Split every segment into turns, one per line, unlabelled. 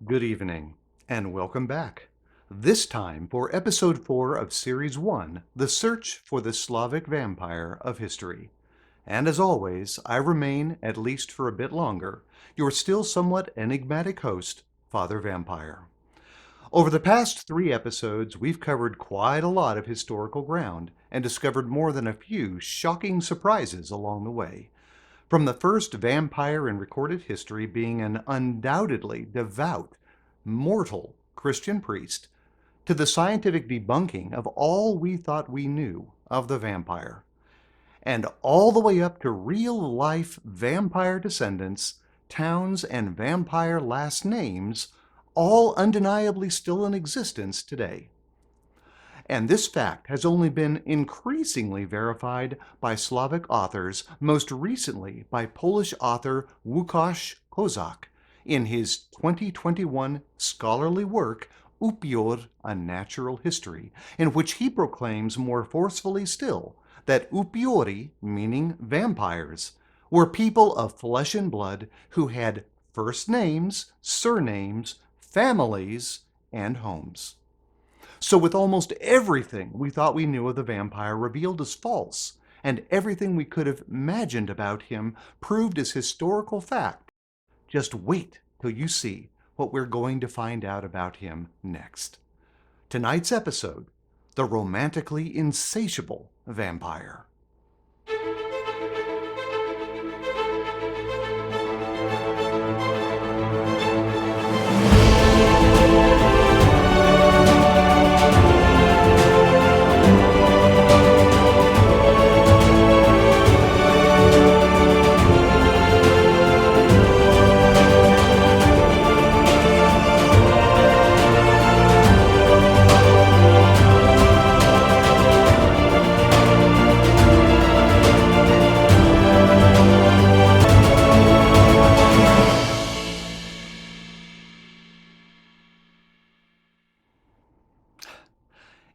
Good evening, and welcome back. This time for Episode 4 of Series 1, The Search for the Slavic Vampire of History. And as always, I remain, at least for a bit longer, your still somewhat enigmatic host, Father Vampire. Over the past 3 episodes, we've covered quite a lot of historical ground and discovered more than a few shocking surprises along the way. From the first vampire in recorded history being an undoubtedly devout, mortal Christian priest, to the scientific debunking of all we thought we knew of the vampire, and all the way up to real-life vampire descendants, towns, and vampire last names, all undeniably still in existence today. And this fact has only been increasingly verified by Slavic authors, most recently by Polish author Łukasz Kozak in his 2021 scholarly work, Opioid, A Natural History, in which he proclaims more forcefully still that Upiori, meaning vampires, were people of flesh and blood who had first names, surnames, families, and homes. So with almost everything we thought we knew of the vampire revealed as false, and everything we could have imagined about him proved as historical fact, just wait till you see what we're going to find out about him next. Tonight's episode, The Romantically Insatiable Vampire.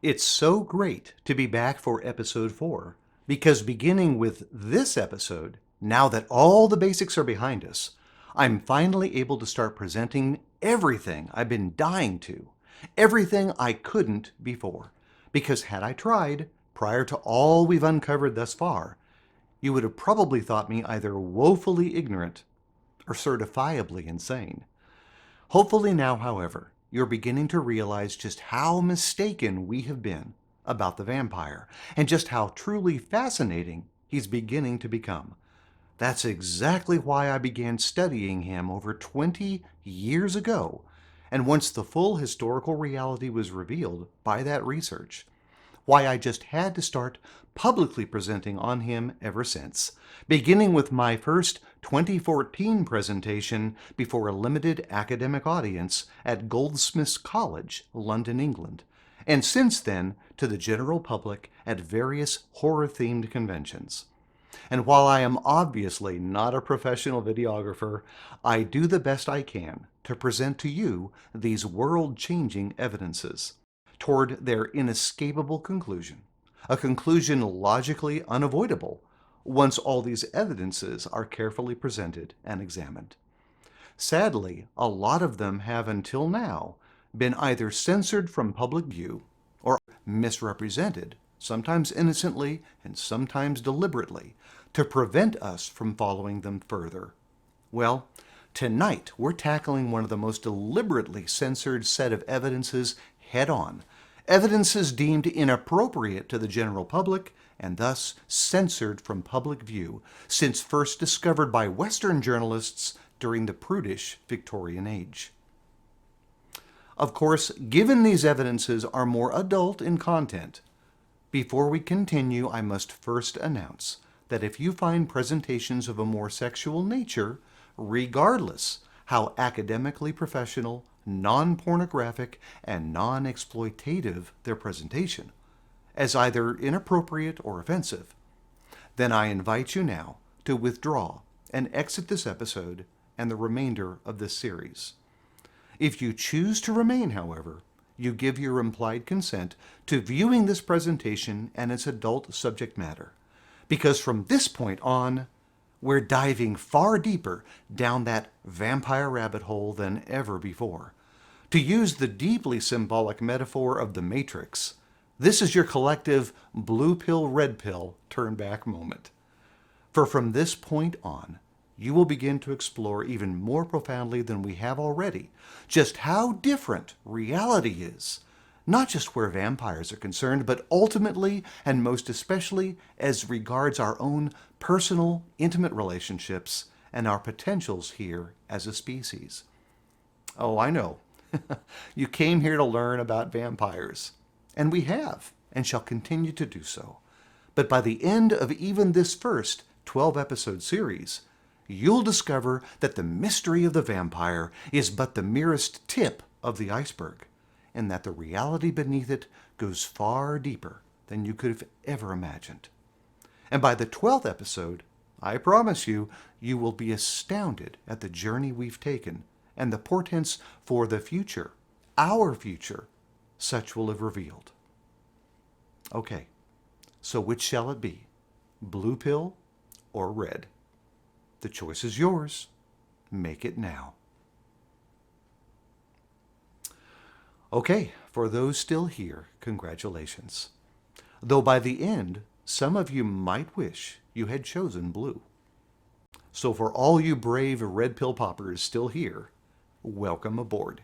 It's so great to be back for Episode 4, because beginning with this episode, now that all the basics are behind us, I'm finally able to start presenting everything I've been dying to, everything I couldn't before. Because had I tried, prior to all we've uncovered thus far, you would have probably thought me either woefully ignorant or certifiably insane. Hopefully now, however, you're beginning to realize just how mistaken we have been about the vampire, and just how truly fascinating he's beginning to become. That's exactly why I began studying him over 20 years ago, and once the full historical reality was revealed by that research, why I just had to start publicly presenting on him ever since, beginning with my first 2014 presentation before a limited academic audience at Goldsmiths College, London, England, and since then to the general public at various horror-themed conventions. And while I am obviously not a professional videographer, I do the best I can to present to you these world-changing evidences toward their inescapable conclusion, a conclusion logically unavoidable once all these evidences are carefully presented and examined. Sadly, a lot of them have until now been either censored from public view or misrepresented, sometimes innocently and sometimes deliberately, to prevent us from following them further. Well, tonight we're tackling one of the most deliberately censored set of evidences head-on, evidences deemed inappropriate to the general public and thus censored from public view since first discovered by Western journalists during the prudish Victorian Age. Of course, given these evidences are more adult in content, before we continue, I must first announce that if you find presentations of a more sexual nature, regardless how academically professional, non-pornographic, and non-exploitative their presentation, as either inappropriate or offensive, then I invite you now to withdraw and exit this episode and the remainder of this series. If you choose to remain, however, you give your implied consent to viewing this presentation and its adult subject matter, because from this point on, We're diving far deeper down that vampire rabbit hole than ever before. To use the deeply symbolic metaphor of the Matrix, this is your collective blue pill, red pill turn back moment. For from this point on, you will begin to explore even more profoundly than we have already just how different reality is, not just where vampires are concerned, but ultimately and most especially as regards our own personal, intimate relationships and our potentials here as a species. Oh, I know. You came here to learn about vampires, and we have, and shall continue to do so. But by the end of even this first 12-episode series, you'll discover that the mystery of the vampire is but the merest tip of the iceberg, and that the reality beneath it goes far deeper than you could have ever imagined. And by the 12th episode, I promise you, you will be astounded at the journey we've taken and the portents for the future, our future, such will have revealed. Okay, so which shall it be? Blue pill or red? The choice is yours. Make it now. Okay, for those still here, congratulations. Though by the end, some of you might wish you had chosen blue. So for all you brave red pill poppers still here, welcome aboard.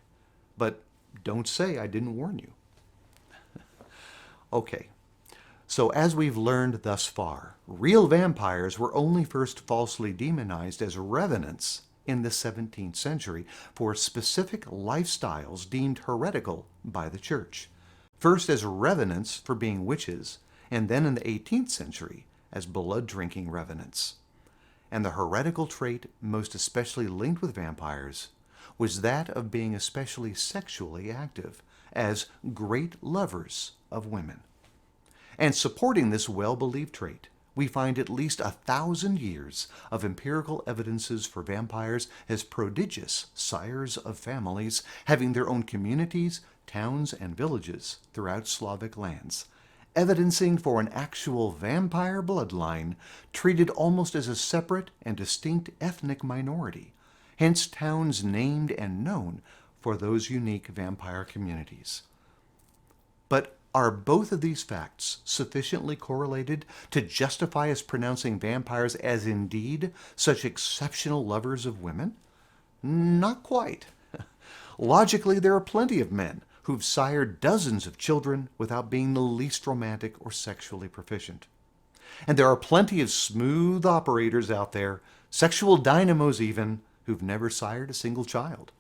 But don't say I didn't warn you. Okay, so as we've learned thus far, real vampires were only first falsely demonized as revenants in the 17th century for specific lifestyles deemed heretical by the church. First as revenants for being witches, and then in the 18th century as blood-drinking revenants. And the heretical trait most especially linked with vampires was that of being especially sexually active, as great lovers of women. And supporting this well-believed trait, we find at least 1,000 years of empirical evidences for vampires as prodigious sires of families, having their own communities, towns, and villages throughout Slavic lands, evidencing for an actual vampire bloodline treated almost as a separate and distinct ethnic minority, hence towns named and known for those unique vampire communities. But are both of these facts sufficiently correlated to justify us pronouncing vampires as indeed such exceptional lovers of women? Not quite. Logically, there are plenty of men who've sired dozens of children without being the least romantic or sexually proficient. And there are plenty of smooth operators out there, sexual dynamos even, who've never sired a single child.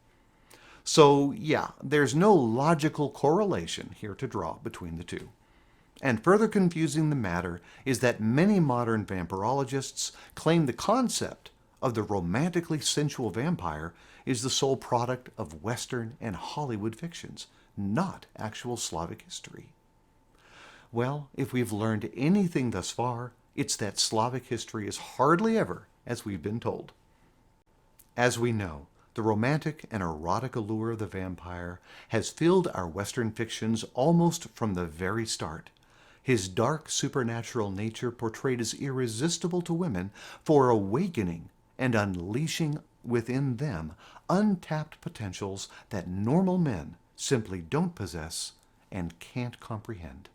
So yeah, there's no logical correlation here to draw between the two. And further confusing the matter is that many modern vampirologists claim the concept of the romantically sensual vampire is the sole product of Western and Hollywood fictions, not actual Slavic history. Well, if we've learned anything thus far, it's that Slavic history is hardly ever as we've been told. As we know, the romantic and erotic allure of the vampire has filled our Western fictions almost from the very start. His dark supernatural nature portrayed as irresistible to women for awakening and unleashing within them untapped potentials that normal men simply don't possess and can't comprehend.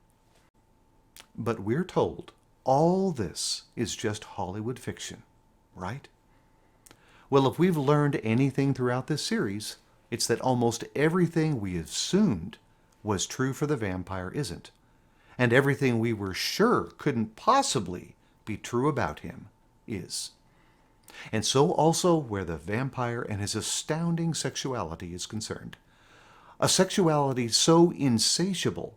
But we're told all this is just Hollywood fiction, right? Well, if we've learned anything throughout this series, it's that almost everything we assumed was true for the vampire isn't, and everything we were sure couldn't possibly be true about him is. And so also where the vampire and his astounding sexuality is concerned. A sexuality so insatiable,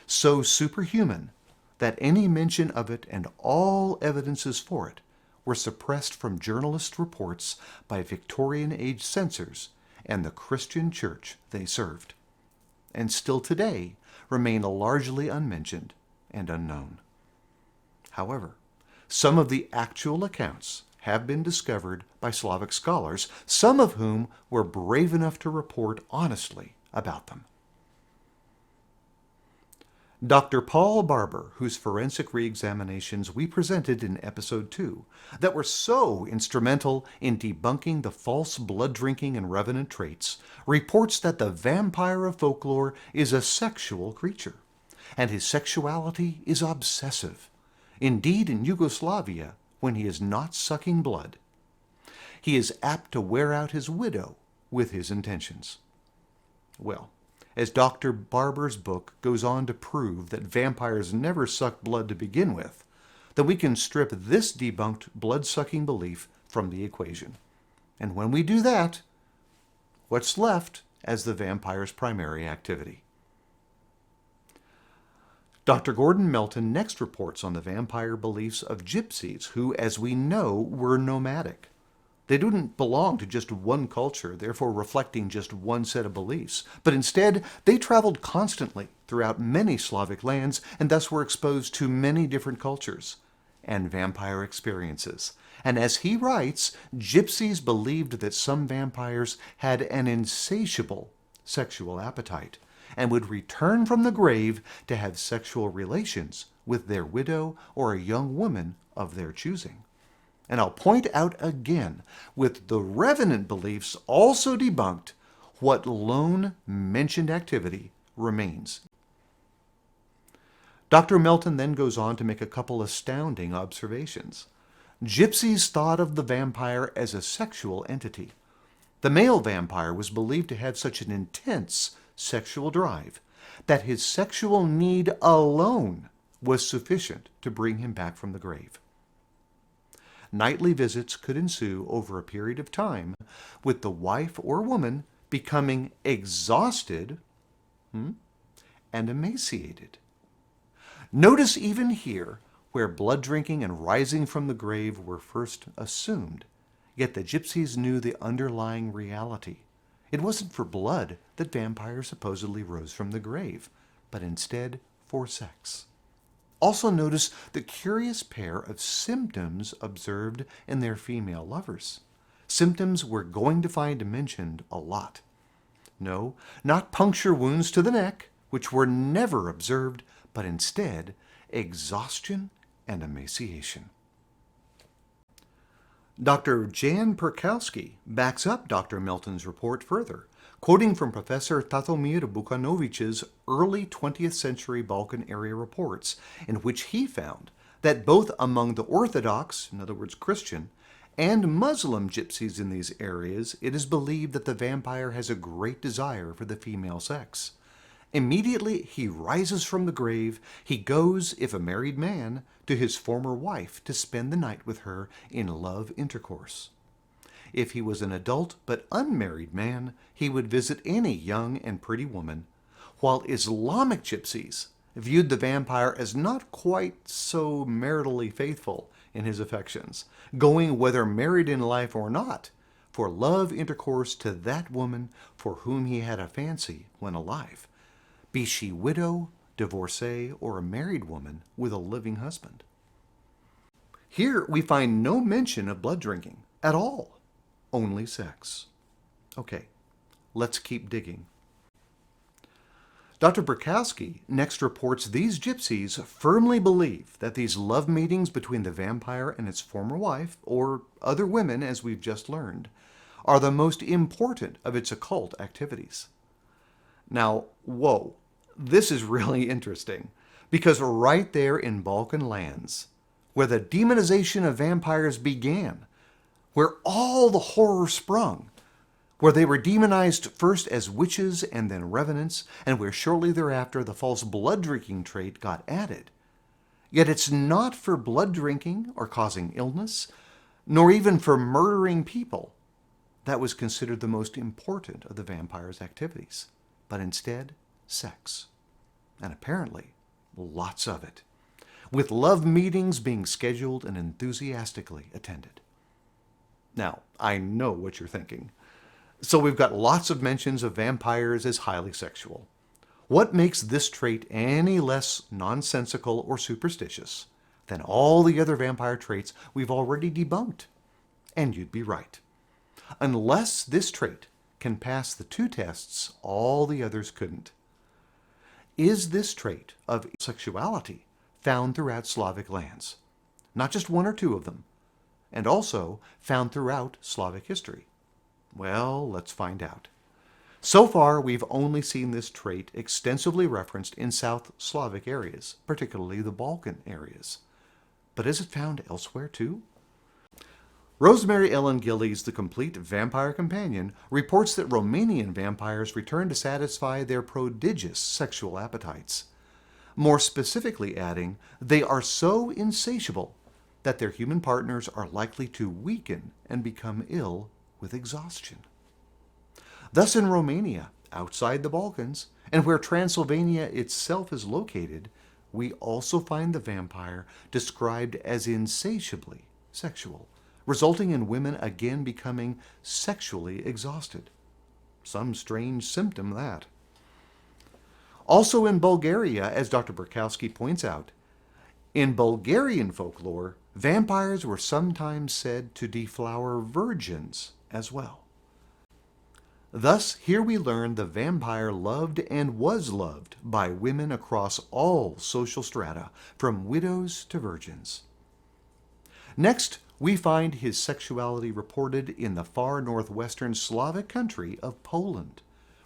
so superhuman, that any mention of it and all evidences for it were suppressed from journalist reports by Victorian-age censors and the Christian church they served, and still today remain largely unmentioned and unknown. However, some of the actual accounts have been discovered by Slavic scholars, some of whom were brave enough to report honestly about them. Dr. Paul Barber, whose forensic re-examinations we presented in episode 2, that were so instrumental in debunking the false blood-drinking and revenant traits, reports that the vampire of folklore is a sexual creature, and his sexuality is obsessive. Indeed, in Yugoslavia, when he is not sucking blood, he is apt to wear out his widow with his intentions. Well, as Dr. Barber's book goes on to prove that vampires never suck blood to begin with, then we can strip this debunked blood-sucking belief from the equation. And when we do that, what's left as the vampire's primary activity? Dr. Gordon Melton next reports on the vampire beliefs of gypsies who, as we know, were nomadic. They didn't belong to just one culture, therefore reflecting just one set of beliefs, but instead they traveled constantly throughout many Slavic lands and thus were exposed to many different cultures and vampire experiences. And as he writes, gypsies believed that some vampires had an insatiable sexual appetite and would return from the grave to have sexual relations with their widow or a young woman of their choosing. And I'll point out again, with the revenant beliefs also debunked, what lone mentioned activity remains. Dr. Melton then goes on to make a couple astounding observations. Gypsies thought of the vampire as a sexual entity. The male vampire was believed to have such an intense sexual drive that his sexual need alone was sufficient to bring him back from the grave. Nightly visits could ensue over a period of time, with the wife or woman becoming exhausted and emaciated. Notice even here where blood drinking and rising from the grave were first assumed, yet the gypsies knew the underlying reality. It wasn't for blood that vampires supposedly rose from the grave, but instead for sex. Also notice the curious pair of symptoms observed in their female lovers. Symptoms we're going to find mentioned a lot. No, not puncture wounds to the neck, which were never observed, but instead exhaustion and emaciation. Dr. Jan Perkowski backs up Dr. Melton's report further, quoting from Professor Tatomir Bukanovich's early 20th century Balkan area reports, in which he found that both among the Orthodox, in other words Christian, and Muslim gypsies in these areas, it is believed that the vampire has a great desire for the female sex. Immediately he rises from the grave, he goes, if a married man, to his former wife to spend the night with her in love intercourse. If he was an adult but unmarried man, he would visit any young and pretty woman, while Islamic gypsies viewed the vampire as not quite so maritally faithful in his affections, going whether married in life or not, for love intercourse to that woman for whom he had a fancy when alive, be she widow, divorcee, or a married woman with a living husband. Here we find no mention of blood drinking at all. Only sex. Okay, let's keep digging. Dr. Burkowski next reports these gypsies firmly believe that these love meetings between the vampire and its former wife, or other women as we've just learned, are the most important of its occult activities. Now, whoa, this is really interesting, because right there in Balkan lands, where the demonization of vampires began, where all the horror sprung, where they were demonized first as witches and then revenants, and where shortly thereafter the false blood-drinking trait got added. Yet it's not for blood drinking or causing illness, nor even for murdering people that was considered the most important of the vampire's activities, but instead sex. And apparently lots of it, with love meetings being scheduled and enthusiastically attended. Now, I know what you're thinking. So we've got lots of mentions of vampires as highly sexual. What makes this trait any less nonsensical or superstitious than all the other vampire traits we've already debunked? And you'd be right. Unless this trait can pass the two tests, all the others couldn't. Is this trait of sexuality found throughout Slavic lands? Not just one or two of them, and also found throughout Slavic history? Well, let's find out. So far, we've only seen this trait extensively referenced in South Slavic areas, particularly the Balkan areas. But is it found elsewhere too? Rosemary Ellen Gillies' The Complete Vampire Companion reports that Romanian vampires return to satisfy their prodigious sexual appetites. More specifically adding, they are so insatiable that their human partners are likely to weaken and become ill with exhaustion. Thus in Romania, outside the Balkans, and where Transylvania itself is located, we also find the vampire described as insatiably sexual, resulting in women again becoming sexually exhausted. Some strange symptom, that. Also in Bulgaria, as Dr. Burkowski points out, in Bulgarian folklore, vampires were sometimes said to deflower virgins as well. Thus, here we learn the vampire loved and was loved by women across all social strata, from widows to virgins. Next, we find his sexuality reported in the far northwestern Slavic country of Poland,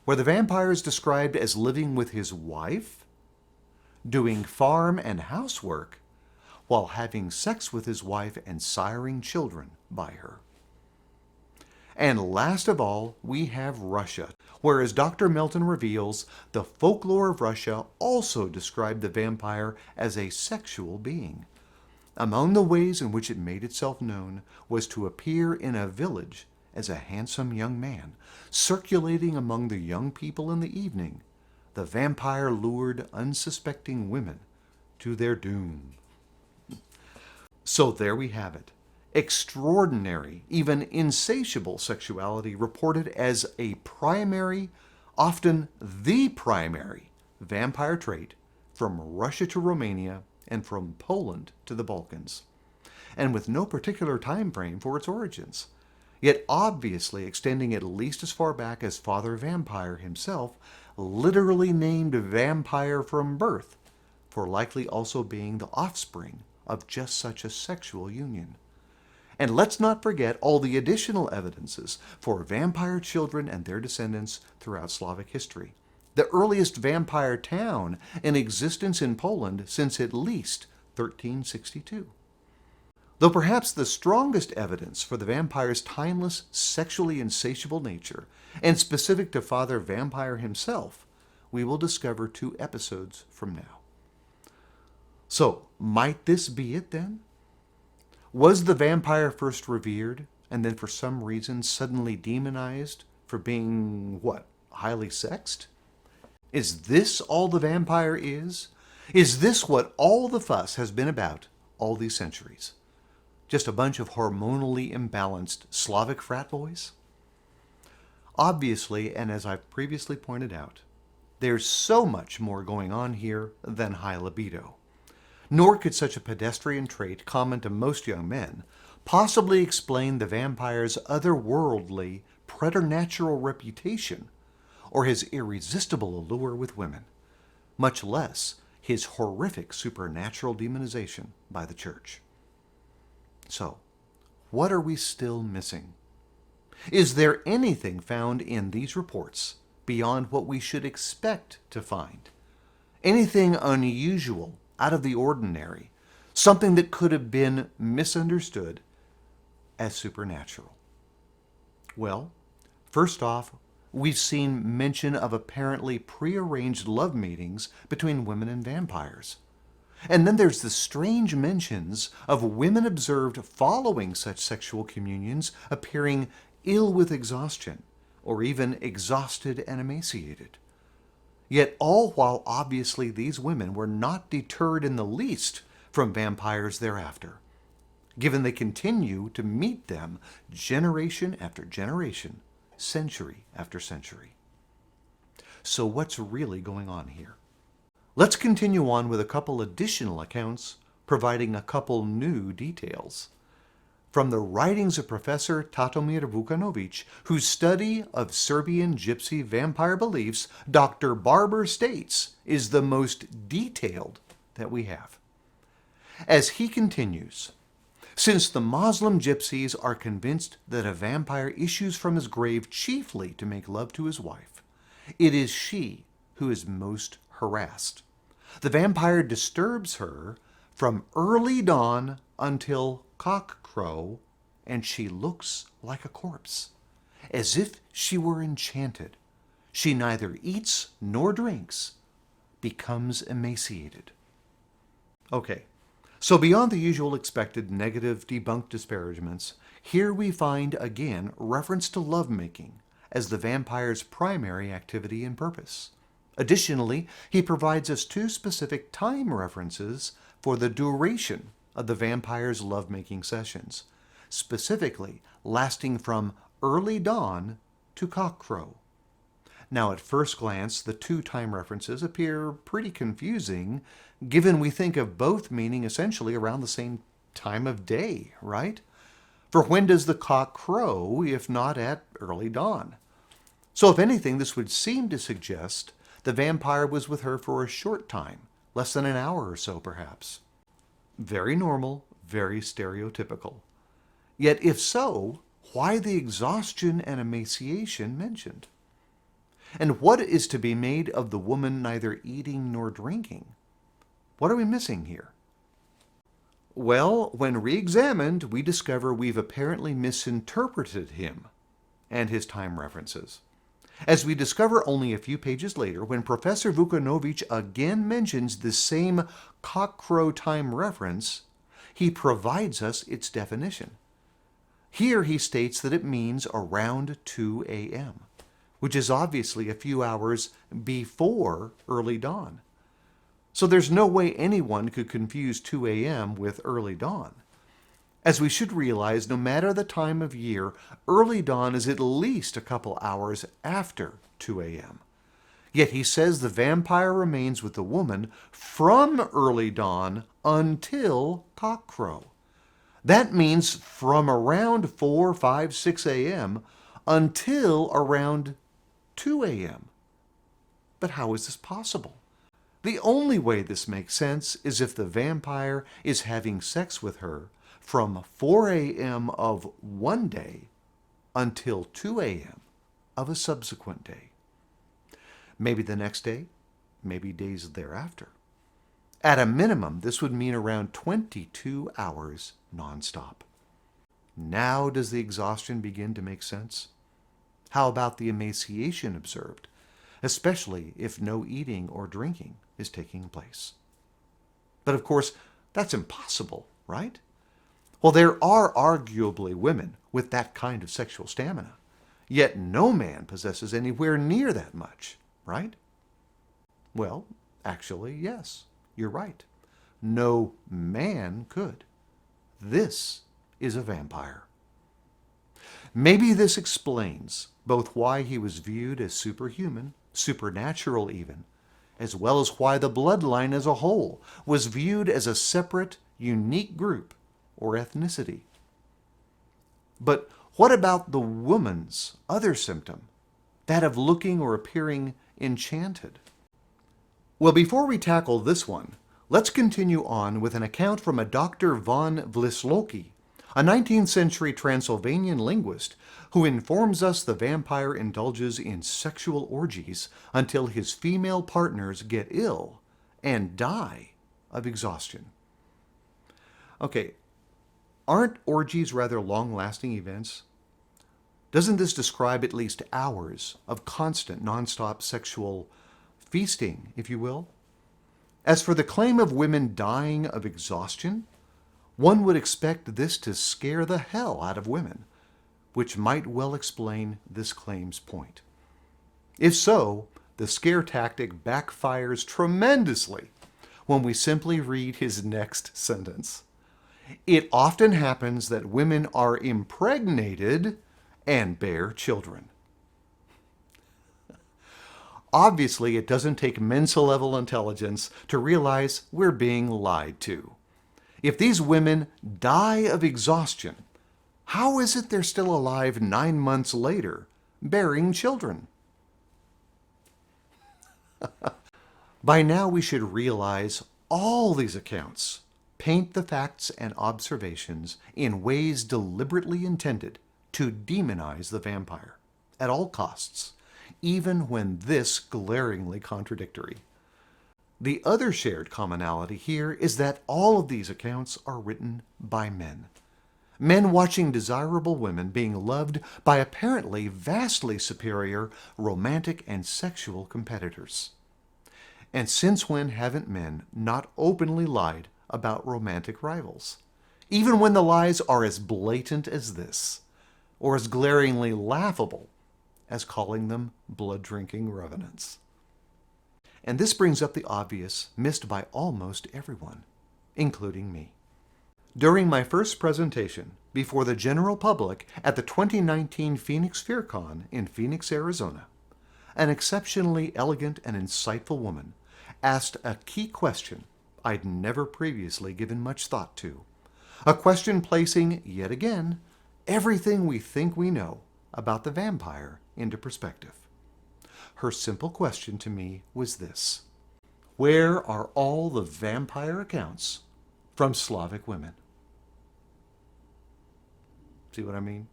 where the vampire is described as living with his wife, doing farm and housework, while having sex with his wife and siring children by her. And last of all, we have Russia, where, as Dr. Melton reveals, the folklore of Russia also described the vampire as a sexual being. Among the ways in which it made itself known was to appear in a village as a handsome young man, circulating among the young people in the evening. The vampire lured unsuspecting women to their doom. So there we have it. Extraordinary, even insatiable sexuality reported as a primary, often the primary, vampire trait from Russia to Romania and from Poland to the Balkans, and with no particular time frame for its origins, yet obviously extending at least as far back as Father Vampire himself, literally named Vampire from birth, for likely also being the offspring of just such a sexual union. And let's not forget all the additional evidences for vampire children and their descendants throughout Slavic history. The earliest vampire town in existence in Poland since at least 1362. Though perhaps the strongest evidence for the vampire's timeless, sexually insatiable nature, and specific to Father Vampire himself, we will discover 2 episodes from now. So, might this be it then? Was the vampire first revered, and then for some reason suddenly demonized for being, highly sexed? Is this all the vampire is? Is this what all the fuss has been about all these centuries? Just a bunch of hormonally imbalanced Slavic frat boys? Obviously, and as I've previously pointed out, there's so much more going on here than high libido. Nor could such a pedestrian trait, common to most young men, possibly explain the vampire's otherworldly, preternatural reputation, or his irresistible allure with women, much less his horrific supernatural demonization by the Church. So, what are we still missing? Is there anything found in these reports beyond what we should expect to find? Anything unusual, out of the ordinary, something that could have been misunderstood as supernatural? Well, first off, we've seen mention of apparently prearranged love meetings between women and vampires. And then there's the strange mentions of women observed following such sexual communions appearing ill with exhaustion, or even exhausted and emaciated. Yet all while obviously these women were not deterred in the least from vampires thereafter, given they continue to meet them generation after generation, century after century. So what's really going on here? Let's continue on with a couple additional accounts providing a couple new details. from the writings of Professor Tatomir Vukanovic, whose study of Serbian gypsy vampire beliefs, Dr. Barber states, is the most detailed that we have. As he continues, since the Muslim gypsies are convinced that a vampire issues from his grave chiefly to make love to his wife, it is she who is most harassed. The vampire disturbs her from early dawn until cockcrow, and she looks like a corpse, as if she were enchanted. She neither eats nor drinks, becomes emaciated. Okay, so beyond the usual expected negative debunked disparagements, here we find again reference to lovemaking as the vampire's primary activity and purpose. Additionally, he provides us two specific time references for the duration of the vampire's lovemaking sessions, specifically lasting from early dawn to cockcrow. Now, at first glance, the two time references appear pretty confusing, given we think of both meaning essentially around the same time of day, right? For when does the cock crow if not at early dawn? So if anything, this would seem to suggest the vampire was with her for a short time, less than an hour or so perhaps. Very normal, very stereotypical. Yet if so, why the exhaustion and emaciation mentioned? And what is to be made of the woman neither eating nor drinking? What are we missing here? Well, when re-examined, we discover we've apparently misinterpreted him and his time references. As we discover only a few pages later, when Professor Vukanovic again mentions the same cockcrow time reference, he provides us its definition. Here he states that it means around 2 a.m., which is obviously a few hours before early dawn. So there's no way anyone could confuse 2 a.m. with early dawn. As we should realize, no matter the time of year, early dawn is at least a couple hours after 2 a.m. Yet he says the vampire remains with the woman from early dawn until cockcrow. That means from around 4, 5, 6 a.m. until around 2 a.m. But how is this possible? The only way this makes sense is if the vampire is having sex with her from 4 a.m. of one day until 2 a.m. of a subsequent day. Maybe the next day, maybe days thereafter. At a minimum, this would mean around 22 hours nonstop. Now does the exhaustion begin to make sense? How about the emaciation observed, especially if no eating or drinking is taking place? But of course, that's impossible, right? Well, there are arguably women with that kind of sexual stamina, yet no man possesses anywhere near that much, right? Well, actually, yes, you're right. No man could. This is a vampire. Maybe this explains both why he was viewed as superhuman, supernatural even, as well as why the bloodline as a whole was viewed as a separate, unique group or ethnicity. But what about the woman's other symptom, that of looking or appearing enchanted? Well, before we tackle this one, let's continue on with an account from a Dr. von Vlisloki, a 19th century Transylvanian linguist who informs us the vampire indulges in sexual orgies until his female partners get ill and die of exhaustion. Okay, aren't orgies rather long-lasting events? Doesn't this describe at least hours of constant, non-stop sexual feasting, if you will? As for the claim of women dying of exhaustion, one would expect this to scare the hell out of women, which might well explain this claim's point. If so, the scare tactic backfires tremendously when we simply read his next sentence. It often happens that women are impregnated and bear children. Obviously, it doesn't take Mensa-level intelligence to realize we're being lied to. If these women die of exhaustion, How is it they're still alive 9 months later, bearing children? By now we should realize all these accounts paint the facts and observations in ways deliberately intended to demonize the vampire at all costs, even when this glaringly contradictory. The other shared commonality here is that all of these accounts are written by men. Men watching desirable women being loved by apparently vastly superior romantic and sexual competitors. And since when haven't men not openly lied about romantic rivals? Even when the lies are as blatant as this, or as glaringly laughable as calling them blood-drinking revenants. And this brings up the obvious missed by almost everyone, including me. During my first presentation before the general public at the 2019 Phoenix FearCon in Phoenix, Arizona, an exceptionally elegant and insightful woman asked a key question I'd never previously given much thought to. A question placing, yet again, everything we think we know about the vampire into perspective. Her simple question to me was this: where are all the vampire accounts from Slavic women? See what I mean?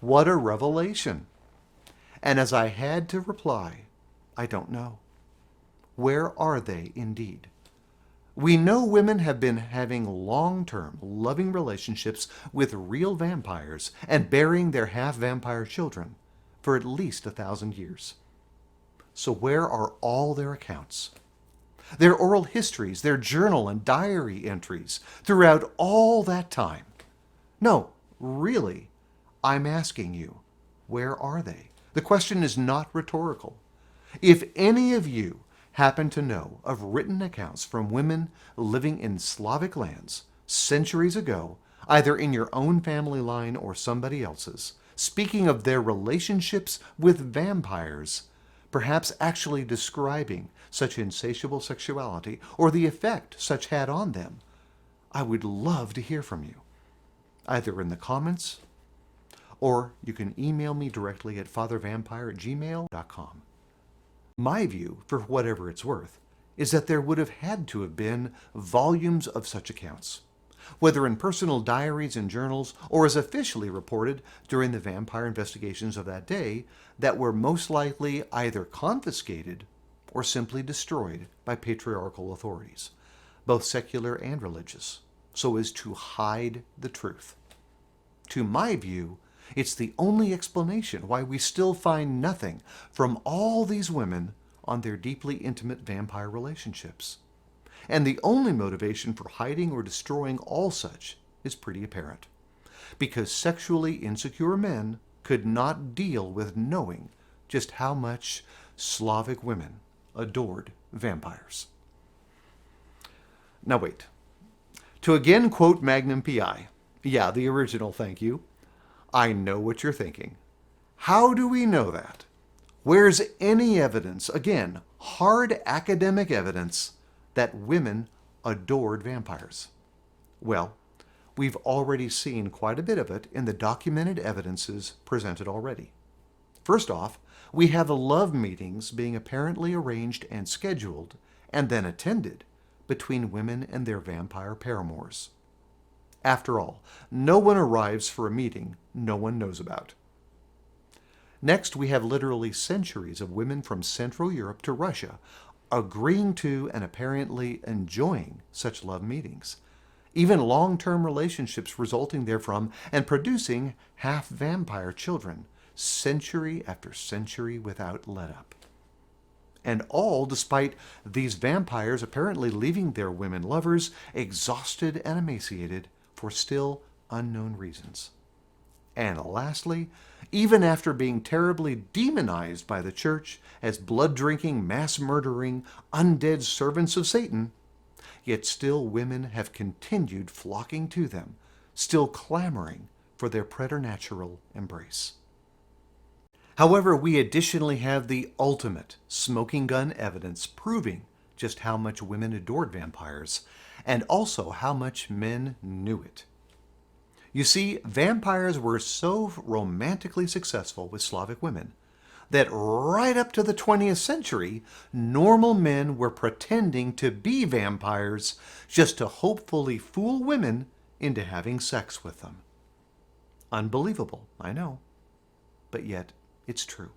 What a revelation. And as I had to reply, I don't know. Where are they indeed? We know women have been having long-term, loving relationships with real vampires and bearing their half-vampire children for at least 1,000 years. So where are all their accounts? Their oral histories, their journal and diary entries throughout all that time? No, really, I'm asking you, where are they? The question is not rhetorical. If any of you happen to know of written accounts from women living in Slavic lands centuries ago, either in your own family line or somebody else's, speaking of their relationships with vampires, perhaps actually describing such insatiable sexuality or the effect such had on them, I would love to hear from you, either in the comments or you can email me directly at fathervampire@gmail.com. My view, for whatever it's worth, is that there would have had to have been volumes of such accounts, whether in personal diaries and journals or as officially reported during the vampire investigations of that day, that were most likely either confiscated or simply destroyed by patriarchal authorities, both secular and religious, so as to hide the truth. To my view, it's the only explanation why we still find nothing from all these women on their deeply intimate vampire relationships. And the only motivation for hiding or destroying all such is pretty apparent. Because sexually insecure men could not deal with knowing just how much Slavic women adored vampires. Now wait. To again quote Magnum PI, yeah, the original, thank you, I know what you're thinking. How do we know that? Where's any evidence, again, hard academic evidence, that women adored vampires? Well, we've already seen quite a bit of it in the documented evidences presented already. First off, we have the love meetings being apparently arranged and scheduled and then attended between women and their vampire paramours. After all, no one arrives for a meeting no one knows about. Next, we have literally centuries of women from Central Europe to Russia agreeing to and apparently enjoying such love meetings, even long-term relationships resulting therefrom and producing half-vampire children, century after century without let-up. And all despite these vampires apparently leaving their women lovers exhausted and emaciated for still unknown reasons. And lastly, even after being terribly demonized by the church as blood-drinking, mass-murdering, undead servants of Satan, yet still women have continued flocking to them, still clamoring for their preternatural embrace. However, we additionally have the ultimate smoking gun evidence proving just how much women adored vampires, and also how much men knew it. You see, vampires were so romantically successful with Slavic women that right up to the 20th century, normal men were pretending to be vampires just to hopefully fool women into having sex with them. Unbelievable, I know, but yet it's true.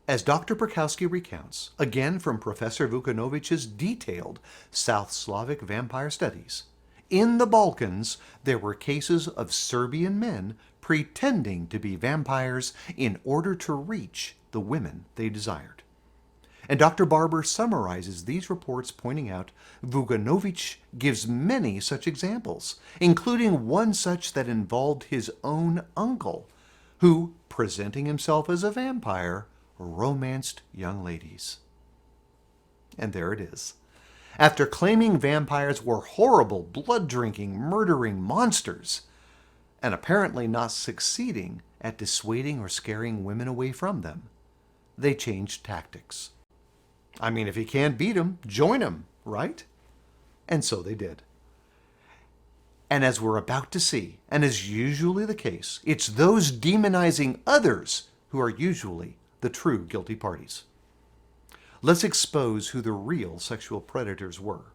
As Dr. Perkowski recounts, again from Professor Vukanovich's detailed South Slavic vampire studies, in the Balkans there were cases of Serbian men pretending to be vampires in order to reach the women they desired. And Dr. Barber summarizes these reports, pointing out Vukanovich gives many such examples, including one such that involved his own uncle, who, presenting himself as a vampire, romanced young ladies. And there it is. After claiming vampires were horrible, blood-drinking, murdering monsters, and apparently not succeeding at dissuading or scaring women away from them, they changed tactics. I mean, if you can't beat them, join them, right? And so they did. And as we're about to see, and is usually the case, it's those demonizing others who are usually the true guilty parties. Let's expose who the real sexual predators were.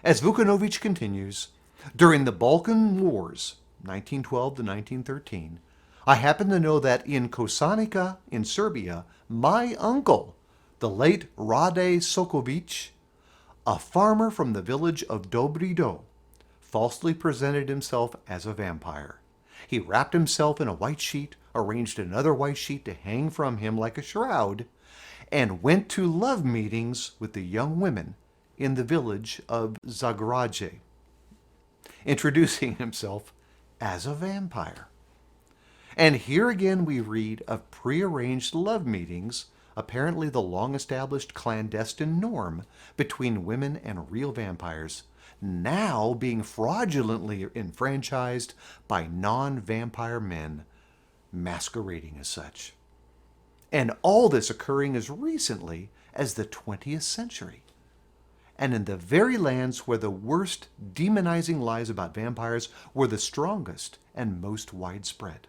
As Vukanovich continues, during the Balkan Wars, 1912 to 1913, I happen to know that in Kosanica in Serbia, my uncle, the late Rade Sokovic, a farmer from the village of Dobri Do, falsely presented himself as a vampire. He wrapped himself in a white sheet, arranged another white sheet to hang from him like a shroud, and went to love meetings with the young women in the village of Zagraje, introducing himself as a vampire. And here again we read of prearranged love meetings, apparently the long-established clandestine norm between women and real vampires, now being fraudulently enfranchised by non-vampire men masquerading as such. And all this occurring as recently as the 20th century, and in the very lands where the worst demonizing lies about vampires were the strongest and most widespread.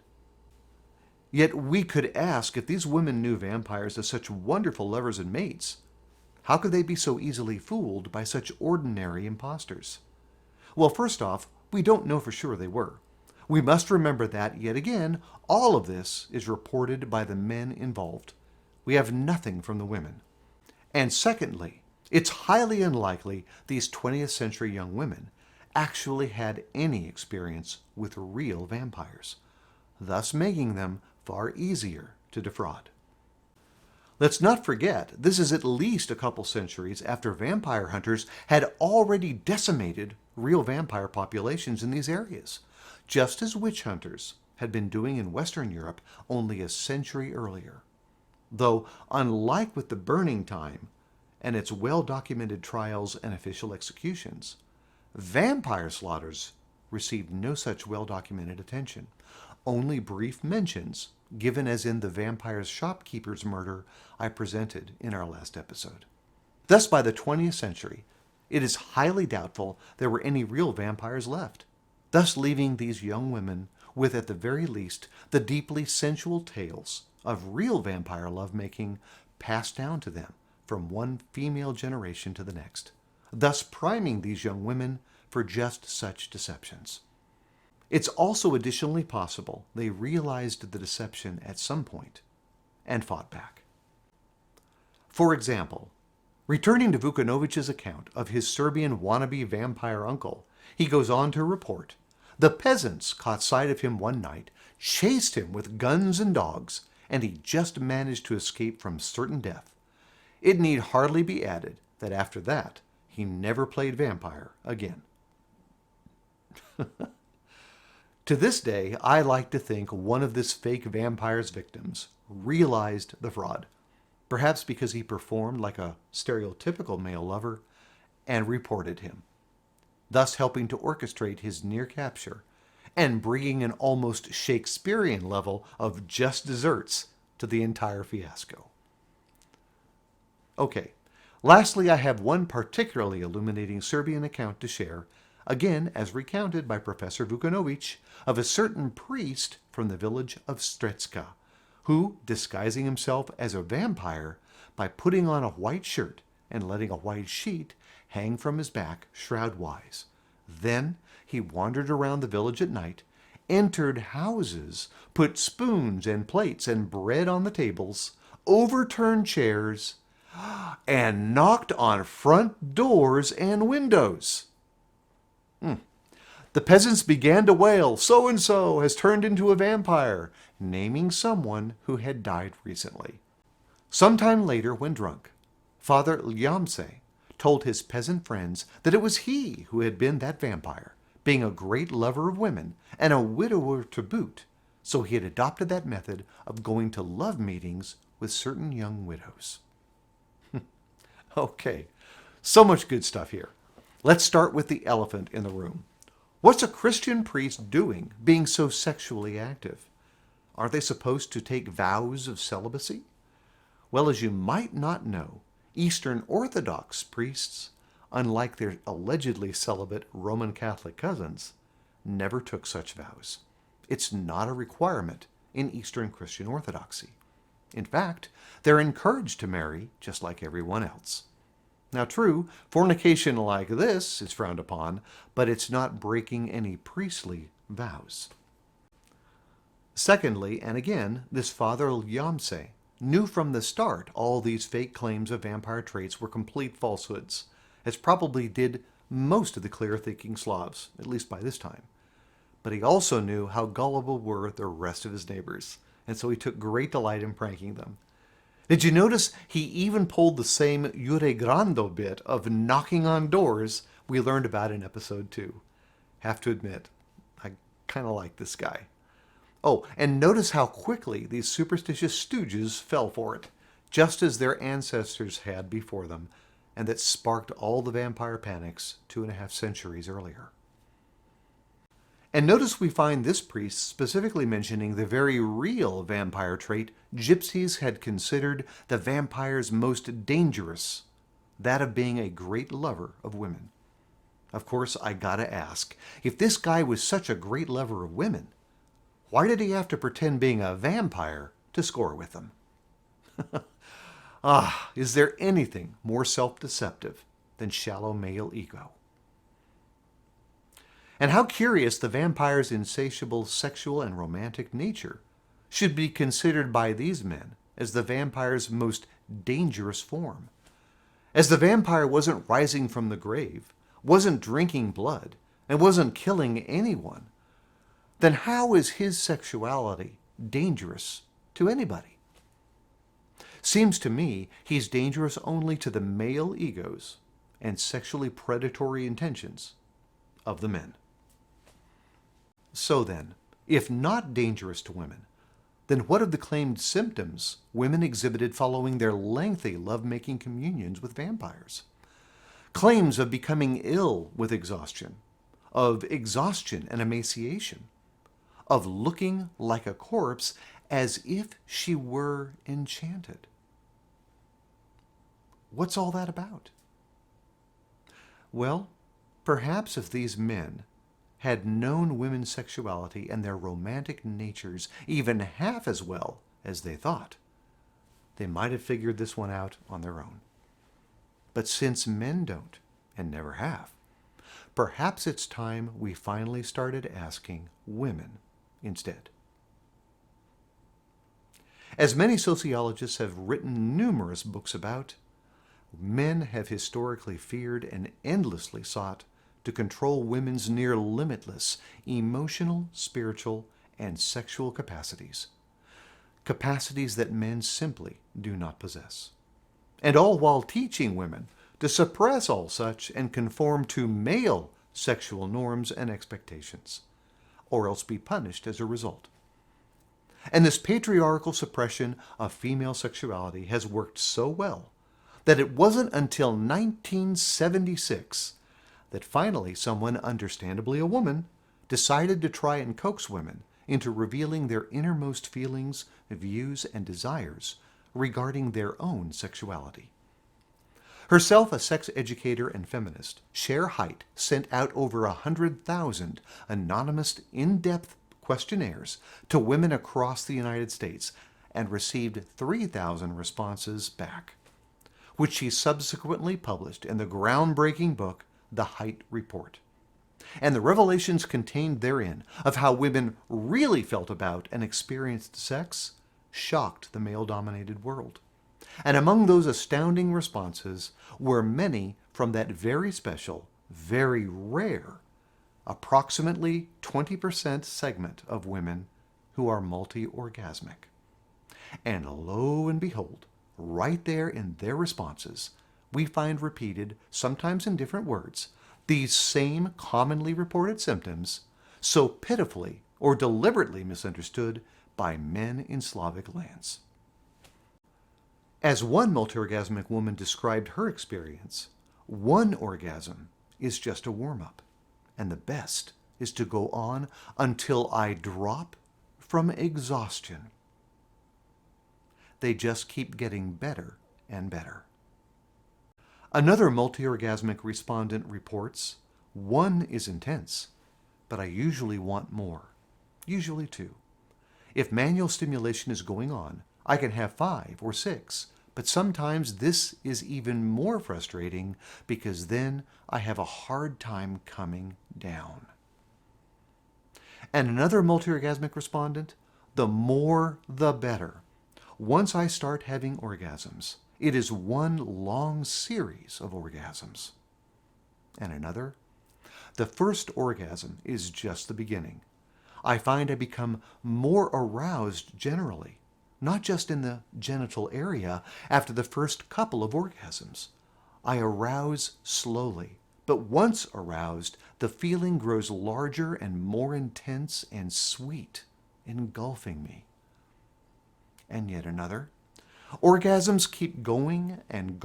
Yet we could ask, if these women knew vampires as such wonderful lovers and mates, how could they be so easily fooled by such ordinary impostors? Well, first off, we don't know for sure they were. We must remember that, yet again, all of this is reported by the men involved. We have nothing from the women. And secondly, it's highly unlikely these 20th century young women actually had any experience with real vampires, thus making them far easier to defraud. Let's not forget, this is at least a couple centuries after vampire hunters had already decimated real vampire populations in these areas, just as witch hunters had been doing in Western Europe only a century earlier. Though, unlike with the Burning Time and its well-documented trials and official executions, vampire slaughters received no such well-documented attention, only brief mentions given as in the vampire shopkeeper's murder I presented in our last episode. Thus, by the 20th century, it is highly doubtful there were any real vampires left, thus leaving these young women with, at the very least, the deeply sensual tales of real vampire lovemaking passed down to them from one female generation to the next, thus priming these young women for just such deceptions. It's also additionally possible they realized the deception at some point and fought back. For example, returning to Vukanovich's account of his Serbian wannabe vampire uncle, he goes on to report, the peasants caught sight of him one night, chased him with guns and dogs, and he just managed to escape from certain death. It need hardly be added that after that, he never played vampire again. To this day, I like to think one of this fake vampire's victims realized the fraud, perhaps because he performed like a stereotypical male lover and reported him, thus helping to orchestrate his near capture and bringing an almost Shakespearean level of just desserts to the entire fiasco. Okay, lastly, I have one particularly illuminating Serbian account to share again as recounted by Professor Vukanovich, of a certain priest from the village of Stretska, who, disguising himself as a vampire by putting on a white shirt and letting a white sheet hang from his back shroud-wise. Then he wandered around the village at night, entered houses, put spoons and plates and bread on the tables, overturned chairs, and knocked on front doors and windows. The peasants began to wail, "So-and-so has turned into a vampire," naming someone who had died recently. Sometime later, when drunk, Father Lyamse told his peasant friends that it was he who had been that vampire, being a great lover of women and a widower to boot, so he had adopted that method of going to love meetings with certain young widows. Okay, so much good stuff here. Let's start with the elephant in the room. What's a Christian priest doing being so sexually active? Are they supposed to take vows of celibacy? Well, as you might not know, Eastern Orthodox priests, unlike their allegedly celibate Roman Catholic cousins, never took such vows. It's not a requirement in Eastern Christian Orthodoxy. In fact, they're encouraged to marry just like everyone else. Now, true, fornication like this is frowned upon, but it's not breaking any priestly vows. Secondly, and again, this Father Lyamse knew from the start all these fake claims of vampire traits were complete falsehoods, as probably did most of the clear-thinking Slavs, at least by this time. But he also knew how gullible were the rest of his neighbors, and so he took great delight in pranking them. Did you notice he even pulled the same Jure Grando bit of knocking on doors we learned about in episode 2? Have to admit, I kind of like this guy. Oh, and notice how quickly these superstitious stooges fell for it, just as their ancestors had before them, and that sparked all the vampire panics 2.5 centuries earlier. And notice we find this priest specifically mentioning the very real vampire trait gypsies had considered the vampire's most dangerous, that of being a great lover of women. Of course, I gotta ask, if this guy was such a great lover of women, why did he have to pretend being a vampire to score with them? Is there anything more self-deceptive than shallow male ego? And how curious the vampire's insatiable sexual and romantic nature should be considered by these men as the vampire's most dangerous form. As the vampire wasn't rising from the grave, wasn't drinking blood, and wasn't killing anyone, then how is his sexuality dangerous to anybody? Seems to me he's dangerous only to the male egos and sexually predatory intentions of the men. So then, if not dangerous to women, then what of the claimed symptoms women exhibited following their lengthy lovemaking communions with vampires? Claims of becoming ill with exhaustion, of exhaustion and emaciation, of looking like a corpse as if she were enchanted. What's all that about? Well, perhaps if these men had known women's sexuality and their romantic natures even half as well as they thought, they might have figured this one out on their own. But since men don't, and never have, perhaps it's time we finally started asking women instead. As many sociologists have written numerous books about, men have historically feared and endlessly sought to control women's near limitless emotional, spiritual, and sexual capacities. Capacities that men simply do not possess. And all while teaching women to suppress all such and conform to male sexual norms and expectations, or else be punished as a result. And this patriarchal suppression of female sexuality has worked so well that it wasn't until 1976 that finally someone, understandably a woman, decided to try and coax women into revealing their innermost feelings, views, and desires regarding their own sexuality. Herself a sex educator and feminist, Hite sent out over 100,000 anonymous, in-depth questionnaires to women across the United States and received 3,000 responses back, which she subsequently published in the groundbreaking book, The Hite Report. And the revelations contained therein of how women really felt about and experienced sex shocked the male-dominated world. And among those astounding responses were many from that very special, very rare, approximately 20% segment of women who are multi-orgasmic. And lo and behold, right there in their responses, we find repeated, sometimes in different words, these same commonly reported symptoms, so pitifully or deliberately misunderstood by men in Slavic lands. As one multi-orgasmic woman described her experience, one orgasm is just a warm-up, and the best is to go on until I drop from exhaustion. They just keep getting better and better. Another multi-orgasmic respondent reports, one is intense, but I usually want more, usually two. If manual stimulation is going on, I can have 5 or 6, but sometimes this is even more frustrating because then I have a hard time coming down. And another multi-orgasmic respondent, the more the better. Once I start having orgasms, it is one long series of orgasms. And another, the first orgasm is just the beginning. I find I become more aroused generally, not just in the genital area after the first couple of orgasms. I arouse slowly, but once aroused, the feeling grows larger and more intense and sweet, engulfing me. And yet another. Orgasms keep going and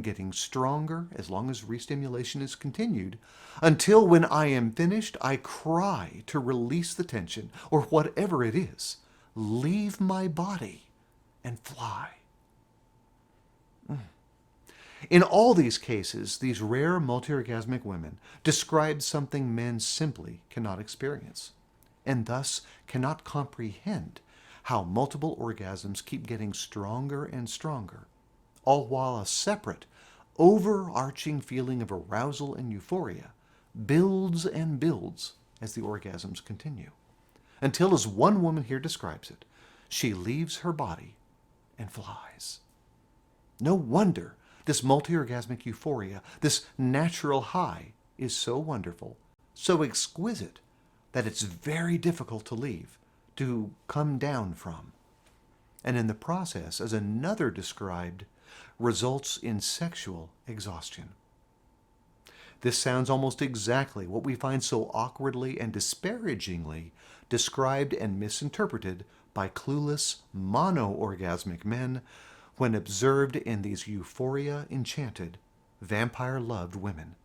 getting stronger as long as restimulation is continued, until when I am finished, I cry to release the tension, or whatever it is, leave my body and fly. In all these cases, these rare multi-orgasmic women describe something men simply cannot experience, and thus cannot comprehend how multiple orgasms keep getting stronger and stronger, all while a separate, overarching feeling of arousal and euphoria builds and builds as the orgasms continue, until, as one woman here describes it, she leaves her body and flies. No wonder this multi-orgasmic euphoria, this natural high, is so wonderful, so exquisite, that it's very difficult to leave, to come down from. And in the process, as another described, results in sexual exhaustion. This sounds almost exactly what we find so awkwardly and disparagingly described and misinterpreted by clueless mono-orgasmic men when observed in these euphoria-enchanted, vampire-loved women,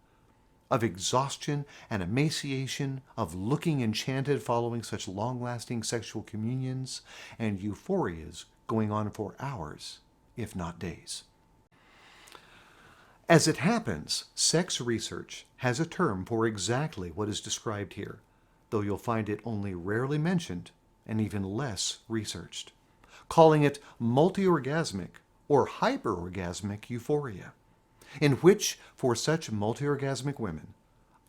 of exhaustion and emaciation, of looking enchanted following such long-lasting sexual communions, and euphorias going on for hours, if not days. As it happens, sex research has a term for exactly what is described here, though you'll find it only rarely mentioned and even less researched, calling it multiorgasmic or hyperorgasmic euphoria, in which, for such multiorgasmic women,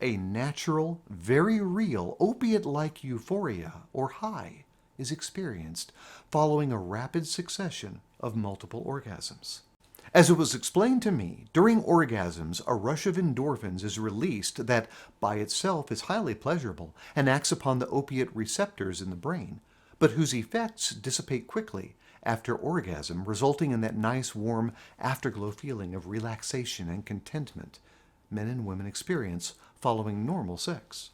a natural, very real, opiate-like euphoria or high is experienced following a rapid succession of multiple orgasms. As it was explained to me, during orgasms, a rush of endorphins is released that by itself is highly pleasurable and acts upon the opiate receptors in the brain, but whose effects dissipate quickly after orgasm, resulting in that nice, warm, afterglow feeling of relaxation and contentment men and women experience following normal sex.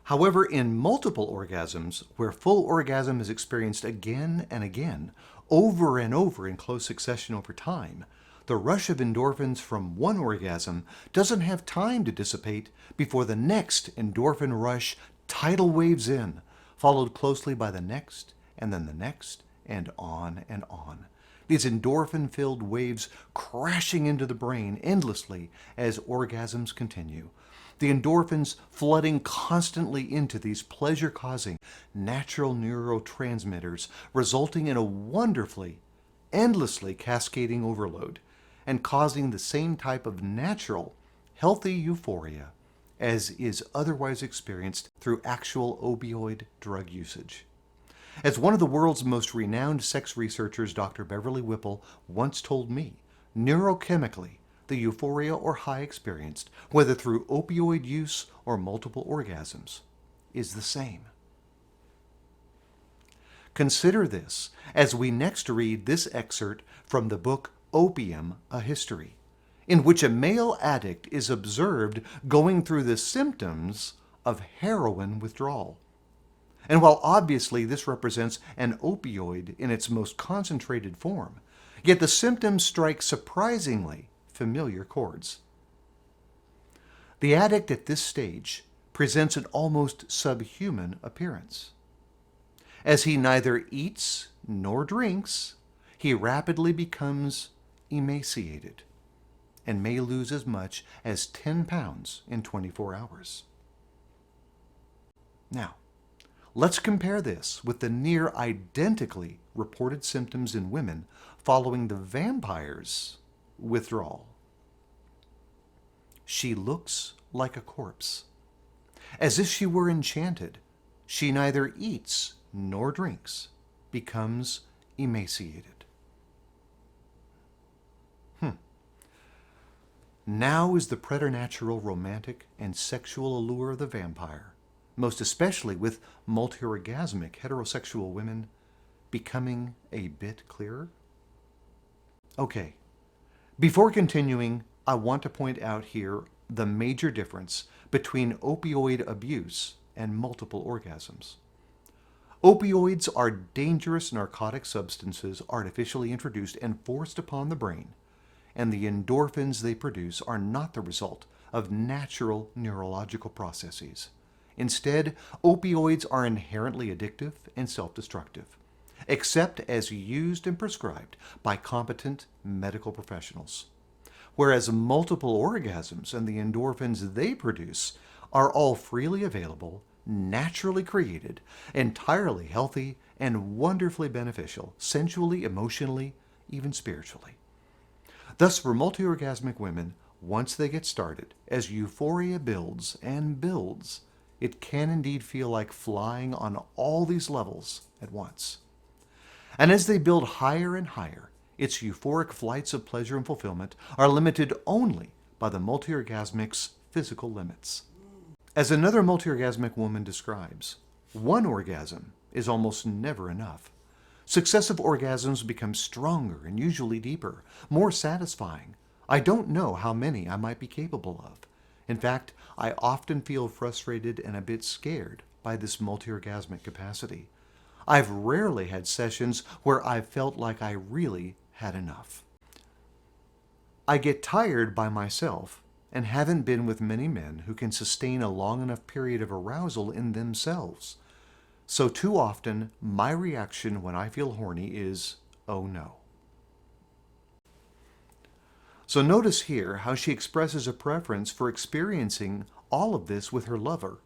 However, in multiple orgasms, where full orgasm is experienced again and again, over and over in close succession over time, the rush of endorphins from one orgasm doesn't have time to dissipate before the next endorphin rush tidal waves in, followed closely by the next, and then the next, and on, these endorphin-filled waves crashing into the brain endlessly as orgasms continue. The endorphins flooding constantly into these pleasure-causing natural neurotransmitters, resulting in a wonderfully, endlessly cascading overload and causing the same type of natural, healthy euphoria as is otherwise experienced through actual opioid drug usage. As one of the world's most renowned sex researchers, Dr. Beverly Whipple, once told me, neurochemically, the euphoria or high experienced, whether through opioid use or multiple orgasms, is the same. Consider this as we next read this excerpt from the book Opium, A History, in which a male addict is observed going through the symptoms of heroin withdrawal. And while obviously this represents an opioid in its most concentrated form, yet the symptoms strike surprisingly familiar chords. The addict at this stage presents an almost subhuman appearance. As he neither eats nor drinks, he rapidly becomes emaciated and may lose as much as 10 pounds in 24 hours. Now, let's compare this with the near identically reported symptoms in women following the vampire's withdrawal. She looks like a corpse. As if she were enchanted, she neither eats nor drinks, becomes emaciated. Now is the preternatural romantic and sexual allure of the vampire, most especially with multiorgasmic heterosexual women, becoming a bit clearer? Okay, before continuing, I want to point out here the major difference between opioid abuse and multiple orgasms. Opioids are dangerous narcotic substances artificially introduced and forced upon the brain, and the endorphins they produce are not the result of natural neurological processes. Instead, opioids are inherently addictive and self-destructive, except as used and prescribed by competent medical professionals. Whereas multiple orgasms and the endorphins they produce are all freely available, naturally created, entirely healthy, and wonderfully beneficial, sensually, emotionally, even spiritually. Thus, for multiorgasmic women, once they get started, as euphoria builds and builds, it can indeed feel like flying on all these levels at once. And as they build higher and higher, its euphoric flights of pleasure and fulfillment are limited only by the multiorgasmic's physical limits. As another multiorgasmic woman describes, one orgasm is almost never enough. Successive orgasms become stronger and usually deeper, more satisfying. I don't know how many I might be capable of. In fact, I often feel frustrated and a bit scared by this multiorgasmic capacity. I've rarely had sessions where I've felt like I really had enough. I get tired by myself and haven't been with many men who can sustain a long enough period of arousal in themselves. So too often, my reaction when I feel horny is, oh no. So notice here how she expresses a preference for experiencing all of this with her lover,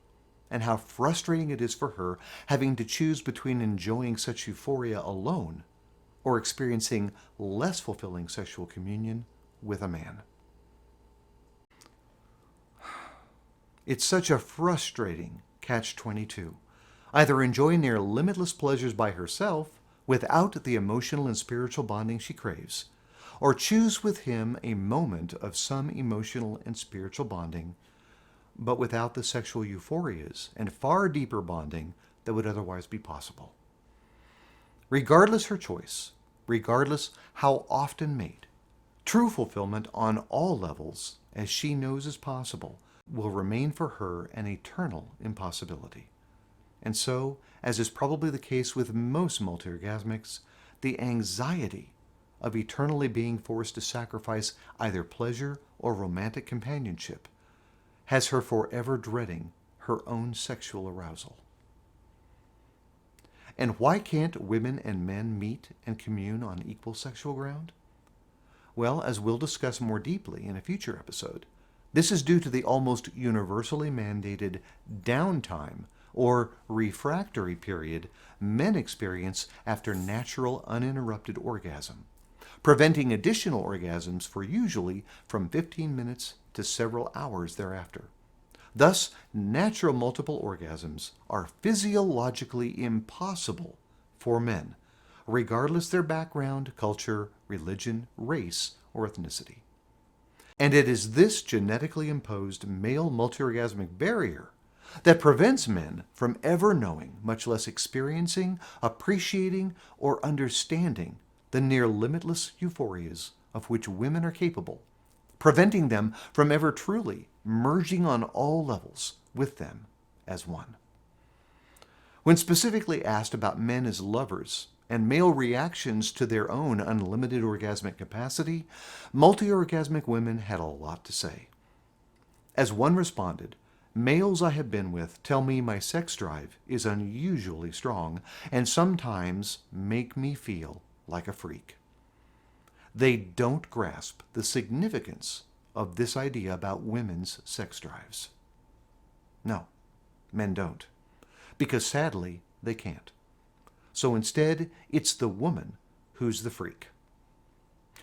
and how frustrating it is for her having to choose between enjoying such euphoria alone or experiencing less fulfilling sexual communion with a man. It's such a frustrating catch-22. Either enjoy near limitless pleasures by herself without the emotional and spiritual bonding she craves, or choose with him a moment of some emotional and spiritual bonding, but without the sexual euphorias and far deeper bonding that would otherwise be possible. Regardless her choice, regardless how often made, true fulfillment on all levels, as she knows is possible, will remain for her an eternal impossibility. And so, as is probably the case with most multiorgasmics, the anxiety of eternally being forced to sacrifice either pleasure or romantic companionship has her forever dreading her own sexual arousal. And why can't women and men meet and commune on equal sexual ground? Well, as we'll discuss more deeply in a future episode, this is due to the almost universally mandated downtime or refractory period men experience after natural uninterrupted orgasm, preventing additional orgasms for usually from 15 minutes to several hours thereafter. Thus, natural multiple orgasms are physiologically impossible for men, regardless their background, culture, religion, race, or ethnicity. And it is this genetically imposed male multiorgasmic barrier that prevents men from ever knowing, much less experiencing, appreciating, or understanding the near limitless euphorias of which women are capable, preventing them from ever truly merging on all levels with them as one. When specifically asked about men as lovers and male reactions to their own unlimited orgasmic capacity, multiorgasmic women had a lot to say. As one responded, "Males I have been with tell me my sex drive is unusually strong and sometimes make me feel like a freak." They don't grasp the significance of this idea about women's sex drives. No, men don't. Because sadly, they can't. So instead, it's the woman who's the freak.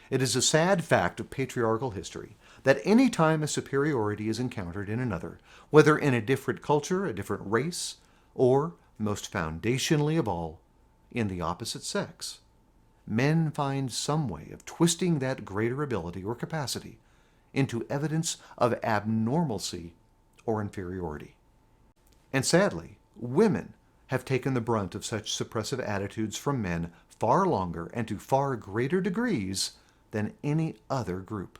It is a sad fact of patriarchal history that any time a superiority is encountered in another, whether in a different culture, a different race, or, most foundationally of all, in the opposite sex, men find some way of twisting that greater ability or capacity into evidence of abnormalcy or inferiority. And sadly, women have taken the brunt of such suppressive attitudes from men far longer and to far greater degrees than any other group.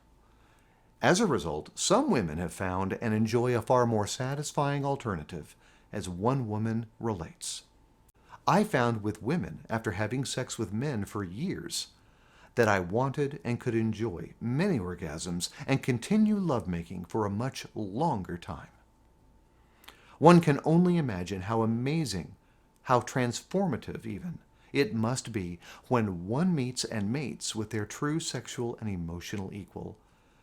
As a result, some women have found and enjoy a far more satisfying alternative, as one woman relates. I found with women, after having sex with men for years, that I wanted and could enjoy many orgasms and continue lovemaking for a much longer time. One can only imagine how amazing, how transformative even, it must be when one meets and mates with their true sexual and emotional equal.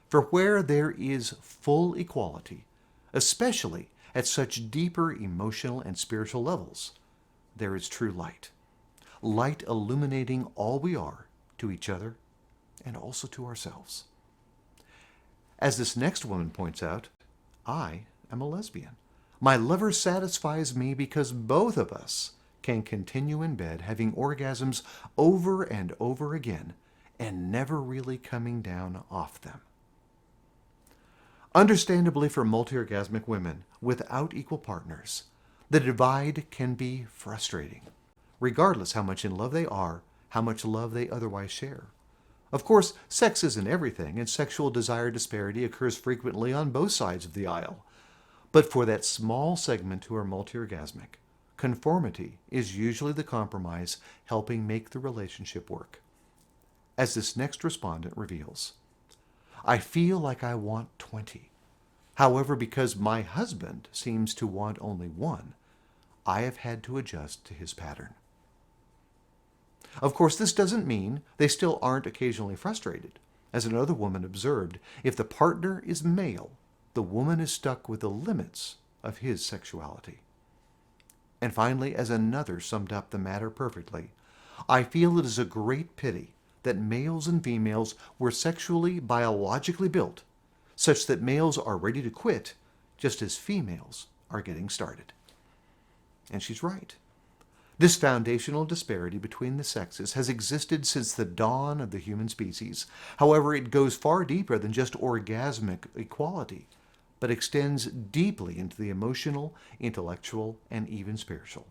For where there is full equality, especially at such deeper emotional and spiritual levels, there is true light. Light illuminating all we are to each other and also to ourselves. As this next woman points out, I am a lesbian. My lover satisfies me because both of us can continue in bed having orgasms over and over again and never really coming down off them. Understandably, for multiorgasmic women without equal partners, the divide can be frustrating, regardless how much in love they are, how much love they otherwise share. Of course, sex isn't everything, and sexual desire disparity occurs frequently on both sides of the aisle. But for that small segment who are multiorgasmic, conformity is usually the compromise helping make the relationship work. As this next respondent reveals, "I feel like I want 20. However, because my husband seems to want only one, I have had to adjust to his pattern." Of course, this doesn't mean they still aren't occasionally frustrated. As another woman observed, if the partner is male, the woman is stuck with the limits of his sexuality. And finally, as another summed up the matter perfectly, "I feel it is a great pity that males and females were sexually, biologically built, such that males are ready to quit just as females are getting started." And she's right. This foundational disparity between the sexes has existed since the dawn of the human species. However, it goes far deeper than just orgasmic equality, but extends deeply into the emotional, intellectual, and even spiritual.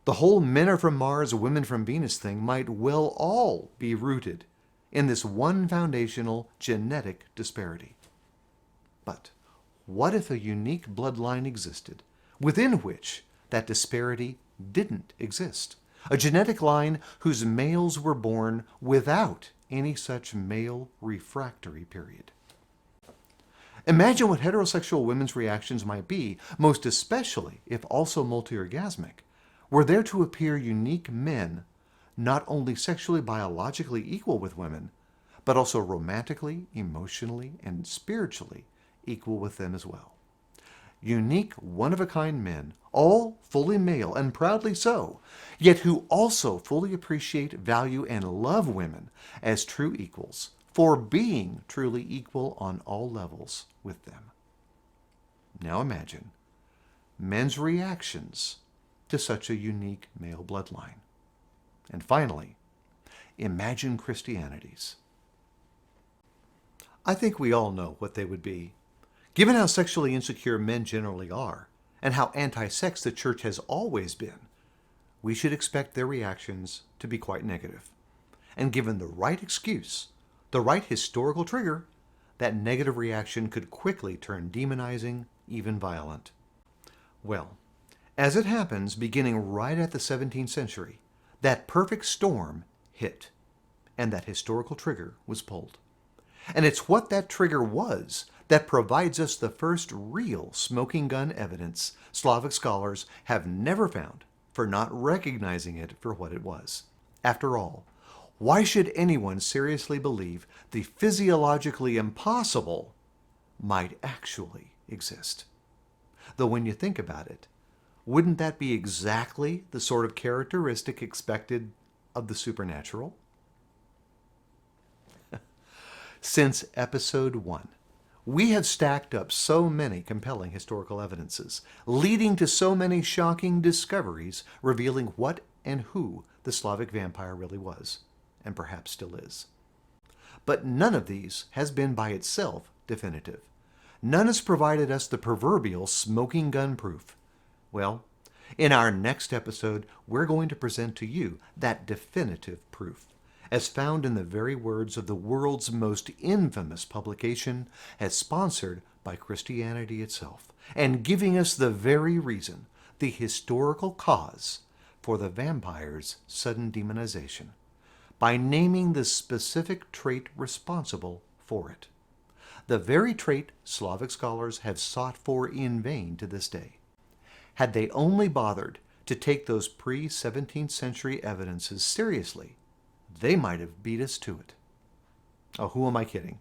The whole men are from Mars, women from Venus thing might well all be rooted in this one foundational genetic disparity. But what if a unique bloodline existed within which that disparity didn't exist? A genetic line whose males were born without any such male refractory period. Imagine what heterosexual women's reactions might be, most especially if also multiorgasmic, were there to appear unique men, not only sexually biologically equal with women, but also romantically, emotionally, and spiritually equal with them as well. Unique, one-of-a-kind men, all fully male and proudly so, yet who also fully appreciate, value, and love women as true equals, for being truly equal on all levels with them. Now imagine men's reactions to such a unique male bloodline. And finally, imagine Christianity's. I think we all know what they would be. Given how sexually insecure men generally are, and how anti-sex the church has always been, we should expect their reactions to be quite negative. And given the right excuse, the right historical trigger, that negative reaction could quickly turn demonizing, even violent. Well, as it happens, beginning right at the 17th century, that perfect storm hit, and that historical trigger was pulled. And it's what that trigger was that provides us the first real smoking gun evidence Slavic scholars have never found for not recognizing it for what it was. After all, why should anyone seriously believe the physiologically impossible might actually exist? Though when you think about it, wouldn't that be exactly the sort of characteristic expected of the supernatural? Since episode 1, we have stacked up so many compelling historical evidences, leading to so many shocking discoveries revealing what and who the Slavic vampire really was, and perhaps still is. But none of these has been by itself definitive. None has provided us the proverbial smoking gun proof. Well, in our next episode, we're going to present to you that definitive proof, as found in the very words of the world's most infamous publication, as sponsored by Christianity itself, and giving us the very reason, the historical cause, for the vampire's sudden demonization, by naming the specific trait responsible for it. The very trait Slavic scholars have sought for in vain to this day. Had they only bothered to take those pre-17th century evidences seriously, they might have beat us to it. Oh, who am I kidding?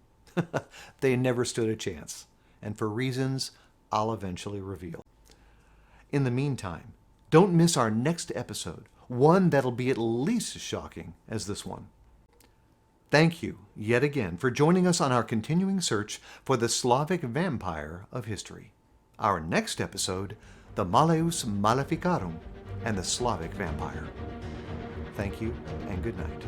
They never stood a chance, and for reasons I'll eventually reveal. In the meantime, don't miss our next episode, one that'll be at least as shocking as this one. Thank you, yet again, for joining us on our continuing search for the Slavic vampire of history. Our next episode, the Malleus Maleficarum and the Slavic vampire. Thank you, and good night.